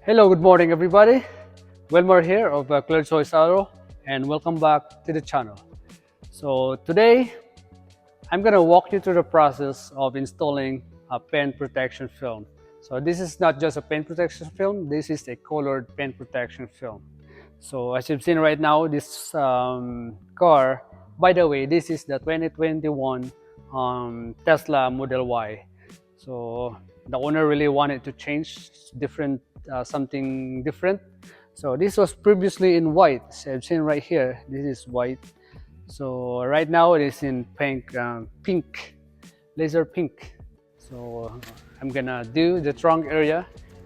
Hello, good morning, everybody. Wilmer here of Clear Choice Auto, and welcome back to the channel. So today, I'm gonna walk you through the process of installing a pen protection film. So this is not just a pen protection film. This is a colored pen protection film. So as you've seen right now, this car. By the way, this is the 2021 Tesla Model Y. So the owner really wanted to change something different. So this was previously in white. So I've seen right here. This is white. So right now it is in pink, laser pink. So I'm gonna do the trunk area,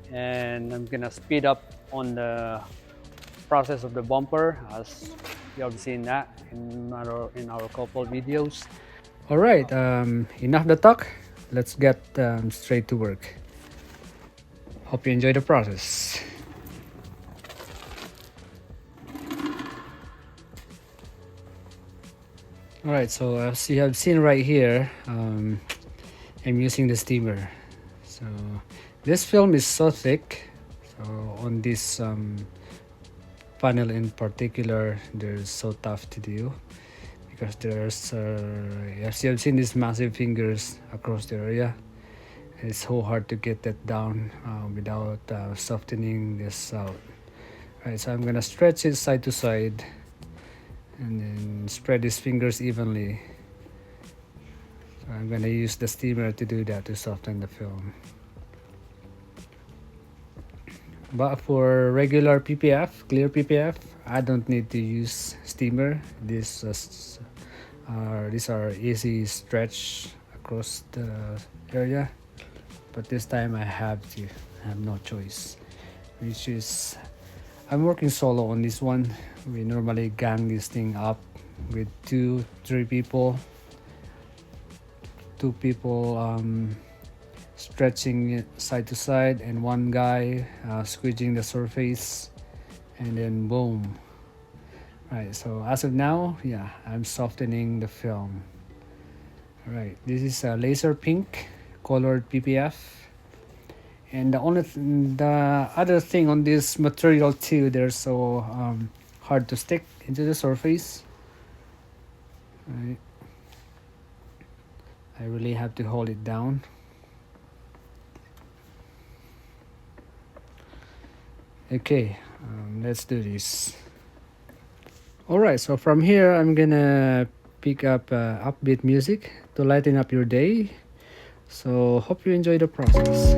and I'm gonna speed up on the process of the bumper, as you have seen that in our couple videos. All right, enough the talk. Let's get straight to work. Hope you enjoy the process. All right, so as you have seen right here, I'm using the steamer. So this film is so thick. So on this panel in particular, they're so tough to do because there's as you have seen these massive fingers across the area. It's so hard to get that down without softening this out. Right, so I'm gonna stretch it side to side and then spread these fingers evenly. So I'm gonna use the steamer to do that, to soften the film. But for regular PPF, clear PPF, I don't need to use steamer. These are easy stretch across the area. But this time I have no choice, which is I'm working solo on this one. We normally gang this thing up with 2-3 people. 2 people stretching it side to side, and one guy squeezing the surface, and then boom. Right, so as of now, yeah, I'm softening the film. All right, this is a laser pink colored PPF. And the other thing on this material too, they're so hard to stick into the surface. Right. I really have to hold it down. Okay, let's do this. Alright, so from here I'm gonna pick up upbeat music to lighten up your day. So hope you enjoy the process.